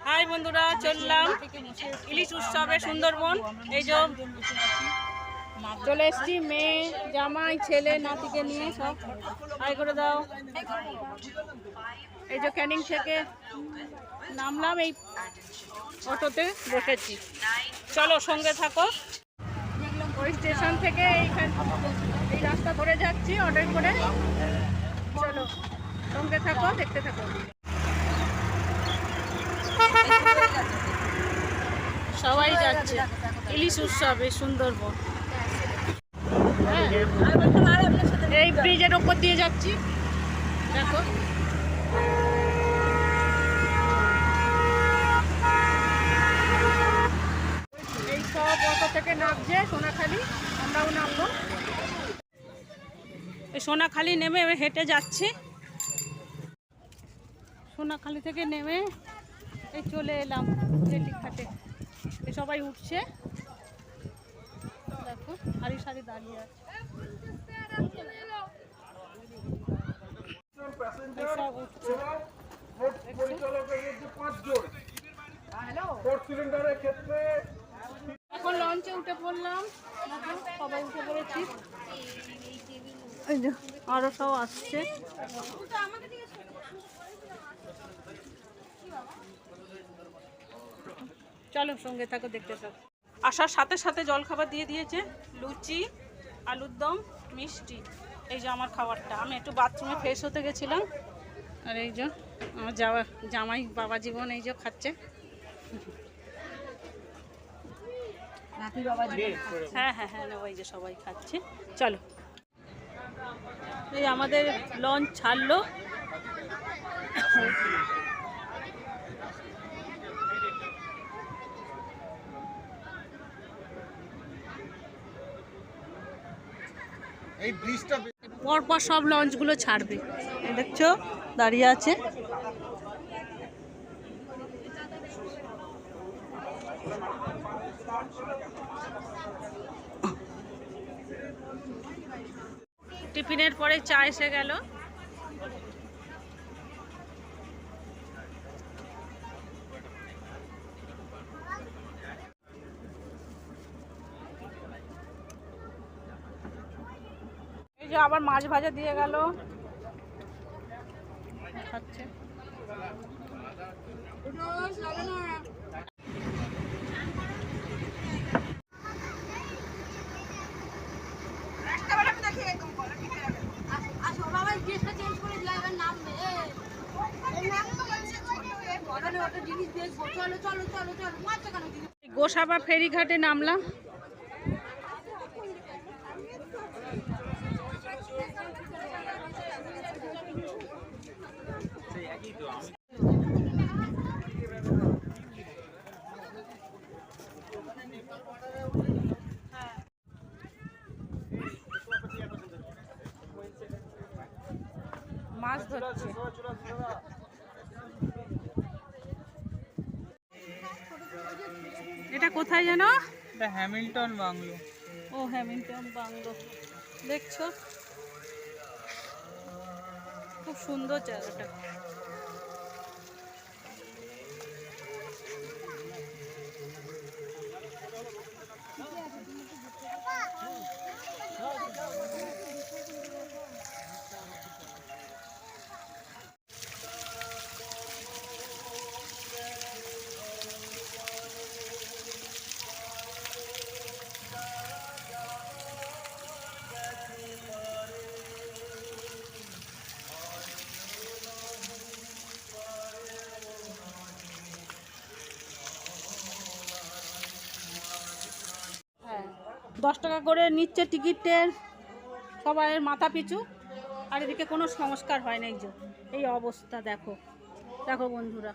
High বন্ধুরা, চললাম ইলিশ উৎসবে সুন্দরবন। এই যে চলে এসছি মেয়ে, জামাই, ছেলে, নাতিকে নিয়ে সব। হাই করে দাও। এই যে ক্যানিং থেকে নামলাম, এই অটোতে বসেছি। চলো সঙ্গে থাকো। ওই স্টেশন থেকে এই রাস্তা ধরে যাচ্ছি অটোয় করে। চলো সঙ্গে থাকো, দেখতে থাকো। সবাই যাচ্ছে ইলিশ উৎসবে সুন্দরবন। এই ব্রিজের ওপর দিয়ে যাচ্ছি, দেখো। এই সব অটো থেকে নামছে সোনাখালি, আমরাও নামবো। এই সোনাখালি নেমে হেঁটে যাচ্ছি। সোনাখালি থেকে নেমে এই চলে এলাম জেটি ঘাটে। সবাই উঠছে, দেখো সারি সারি দাঁড়িয়ে আছে। সব উঠছে। এখন লঞ্চে উঠে পড়লাম, সবাই উঠে পড়েছি। এই যে আরো সব আসছে। চলো সঙ্গে থাকো, দেখতে থাকো। আসার সাথে সাথে জলখাবার দিয়ে দিয়েছে, লুচি, আলুর দম, মিষ্টি। এই যে আমার খাবারটা। আমি একটু বাথরুমে ফ্রেশ হতে গেছিলাম। আর এই যে আমার জামাই বাবা জীবন এই যে খাচ্ছে। হ্যাঁ হ্যাঁ হ্যাঁ, ওই যে সবাই খাচ্ছে। চলো, এই আমাদের লঞ্চ ছাড়লো। এই ব্রিজটা পরপর সব লঞ্চগুলো ছাড়বে, দেখছো দাঁড়িয়ে আছে। টিফিনের পরে চা এসে গেল। এই যে আবার মাছ ভাজা দিয়ে গেল, খাচ্ছে। গোসাবা ফেরিঘাটে নামলাম। মাছ ধরছে। এটা কোথায় জানো? এটা হ্যামিল্টন বাংলো। ও হ্যামিল্টন বাংলো, দেখছো খুব সুন্দর জায়গাটা। হ্যাঁ, 10 টাকা করে নিচ্ছে টিকিটের সবাই মাথা পিছু। আর এদিকে কোনো সংস্কার হয় না। এই যে এই অবস্থা দেখো, দেখো বন্ধুরা,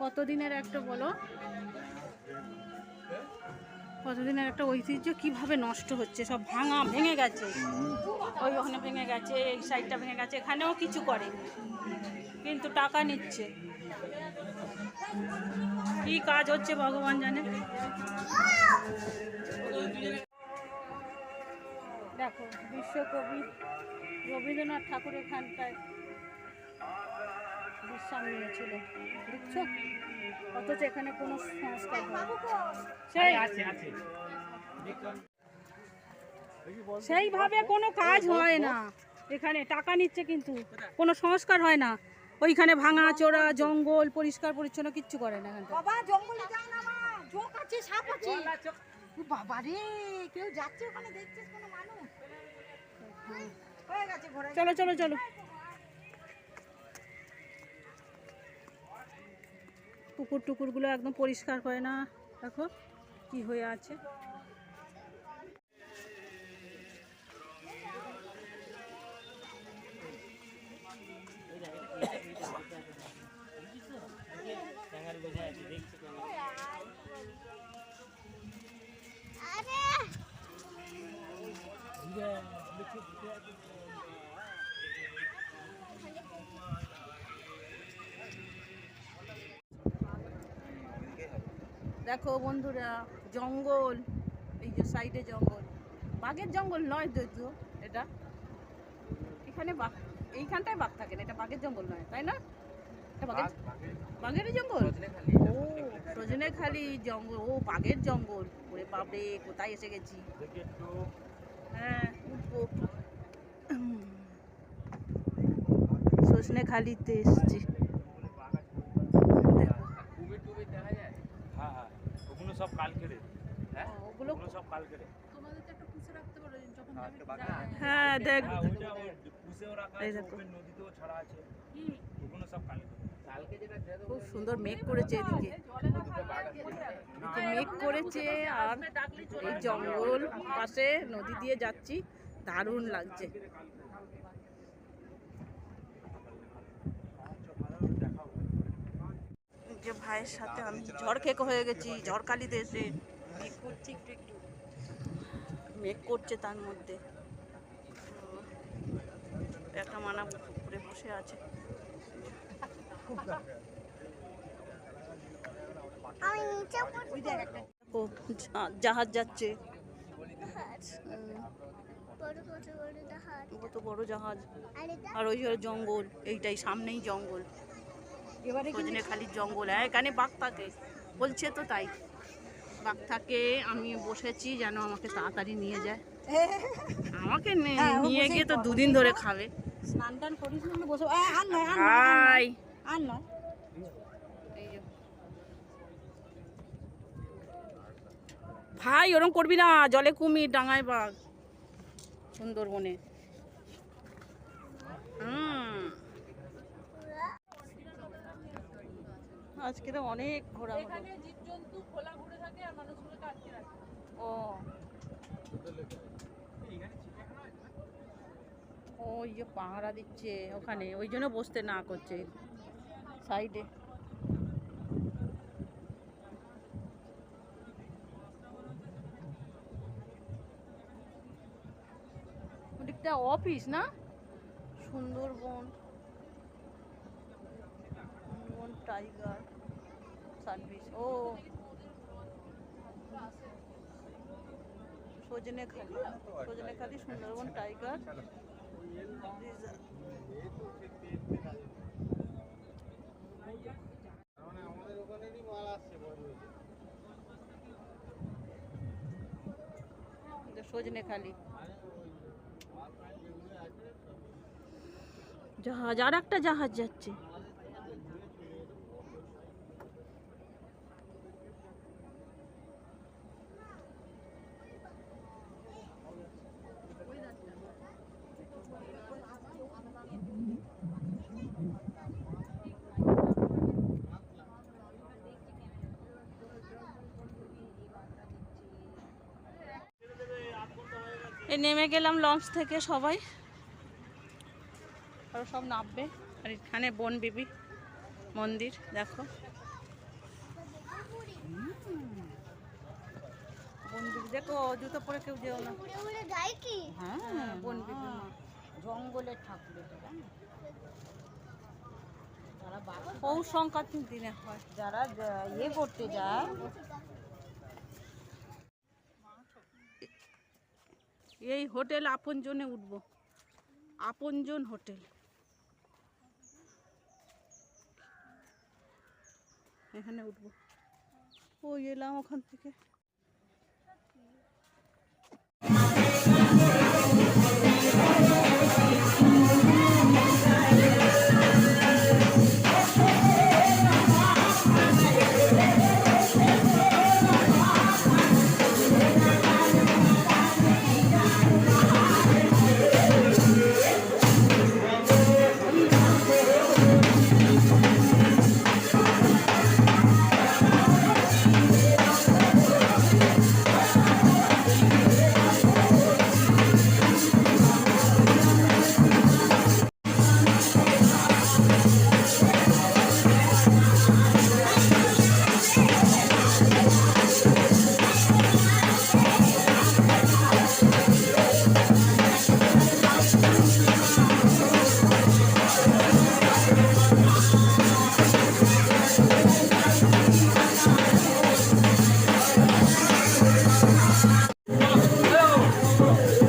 কতদিনের একটা বলো, কতদিনের একটা ঐতিহ্য কিভাবে নষ্ট হচ্ছে। সব ভেঙে গেছে, ওই ওখানে ভেঙে গেছে, এই সাইডটা ভেঙে গেছে, এখানেও কিছু করে কিন্তু টাকা নিচ্ছে। কি কাজ হচ্ছে ভগবান জানে। দেখো বিশ্বকবি রবীন্দ্রনাথ ঠাকুর এখানটায় বিশ্রাম নিয়েছিল, দেখছো? অথচ এখানে কোনো সংস্কার হয় সেইভাবে কোনো কাজ হয় না। এখানে টাকা নিচ্ছে কিন্তু কোনো সংস্কার হয় না। ওইখানে ভাঙা চোরা জঙ্গল পরিষ্কার পরিচ্ছন্ন কিচ্ছু করে না এখানটা। বাবা জঙ্গলে যাও না মা, জোক আছে, সাপ আছে। ও বাবা রে, কেউ যাচ্ছে ওখানে, দেখছিস কোনো মানুষ? হয়ে গেছে ঘোরা। চলো চলো চলো। পুকুর টুকুরগুলো একদম পরিষ্কার করে না, দেখো কি হয়ে আছে। দেখো বন্ধুরা জঙ্গল, এই যে সাইডে জঙ্গল, বাঘের জঙ্গল নয় তো এটা। এখানে বাঘ, এইখানটায় বাঘ থাকে না, এটা বাঘের জঙ্গল নয়, তাই না? এটা বাঘের জঙ্গল। ও সজনেখালি জঙ্গল, ও বাঘের জঙ্গল। ওরে বাপরে, কোথায় এসে গেছি। হ্যাঁ উঠবো, সজনেখালিতে এসেছি। ওগুলো সব কালকেরে, ওগুলো সব কালকেরে। হ্যাঁ দেখ, পুষেও রাখা এই আছে, দেখো ওপেন নদীতেও ছাড়া আছে, ওগুলো সব কালকেরে। খুব সুন্দর মেঘ করেছে এদিকে, মেঘ করেছে আর এই জঙ্গল পাশে নদী দিয়ে যাচ্ছি, দারুণ লাগছে। যে ভাইয়ের সাথে আমি ঝড়খেকো হয়ে গেছি, ঝড়খালিতে এসে মেঘ করছে, একটু একটু মেঘ করছে, তার মধ্যে একটা মানা পুকুরে বসে আছে। জাহাজ যাচ্ছে, কত বড় জাহাজ, আর ওই জঙ্গল, এইটাই সামনেই জঙ্গল, সজনেখালির জঙ্গল। হ্যাঁ এখানে বাঘ থাকে বলছে তো, তাই বাঘ থাকে। আমি বসেছি যেন আমাকে তাড়াতাড়ি নিয়ে যায়, আমাকে নিয়ে গিয়ে তো দুদিন ধরে খাবে। স্নান টান করিস না, বসে হাই আর নয়। ভাই ওরম করবি না, জলে কুমির, ডাঙায় বাঘ সুন্দরবনে। আজকে তো অনেক ঘোরা হলো। ও ওই যে পাহারা দিচ্ছে ওখানে, ওই জন্য বসতে না করছে সাইডে। ওদিকটা অফিস না, সুন্দরবন টাইগার সার্ভিস। ও সজনেখালি সুন্দরবন টাইগার সজনেখালি জাহাজ, আর একটা জাহাজ যাচ্ছে। এই নেমে গেলাম লঞ্চ থেকে, সবাই আর সব নামবে। আর এখানে বনবিবি মন্দির দেখো, বনবিবি দেখো, জুতো পরে কেউ যেও না। হ্যাঁ বনবিবি জঙ্গলের ঠাকুর, পৌষ সংক্রান্তির দিনে হয়। যারা ইয়ে করতে যায় এই হোটেল আপনজনে উঠবো, আপনজন হোটেল। এখানে উঠবো, ওই এলাম ওখান থেকে।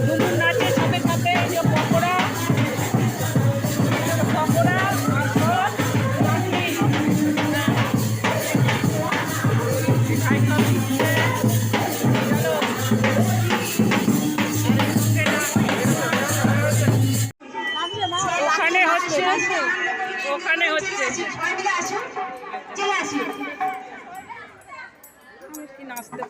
ঝুমুর নাচের সাথে সাথে এই যে পকোড়া, পকোড়া, মাংস, চাটনি, আইটেম দিচ্ছে। চলো। ওখানে হচ্ছে, ওখানে হচ্ছে কি নাচতে।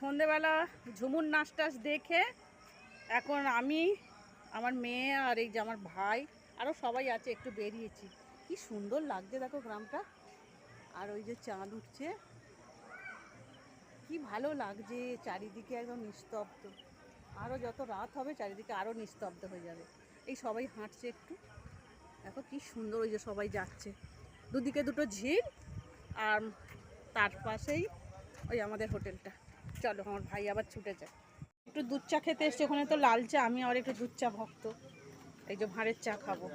সন্ধেবেলা ঝুমুর নাচ টাচ দেখে এখন আমি, আমার মেয়ে আর এই যে আমার ভাই আরও সবাই আছে, একটু বেরিয়েছি। কি সুন্দর লাগছে দেখো গ্রামটা, আর ওই যে চাঁদ উঠছে, কি ভালো লাগছে। চারিদিকে একদম নিস্তব্ধ, আরও যত রাত হবে চারিদিকে আরও নিস্তব্ধ হয়ে যাবে। এই সবাই হাঁটছে একটু, দেখো কি সুন্দর। ওই যে সবাই যাচ্ছে, দুদিকে দুটো ঝিল, আর তার পাশেই ওই আমাদের হোটেলটা। চলো, আমার ভাই আবার ছুটে যায়। একটু দুধ চা খেতে এসছে, ওখানে তো লাল চা, আমি আবার একটু দুধ চা ভক্ত। এই যে ভাঁড়ের চা খাবো।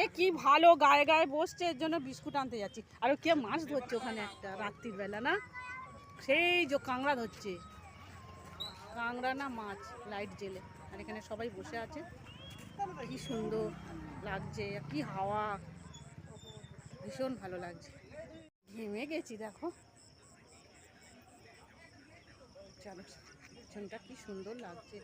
এ কি ভালো গায়ে গায়ে বসছে, এর জন্য বিস্কুট আনতে যাচ্ছি। আর কে মাছ ধরছে ওখানে একটা রাত্রির বেলা, না সেই যে কাঁকড়া ধরছে, কাঁকড়া না মাছ, লাইট জেলে। আর এখানে সবাই বসে আছে, কি সুন্দর লাগছে, কি হাওয়া, ভীষণ ভালো লাগছে। ঘেমে গেছি দেখো। চলো, পেছনটা কি সুন্দর লাগছে।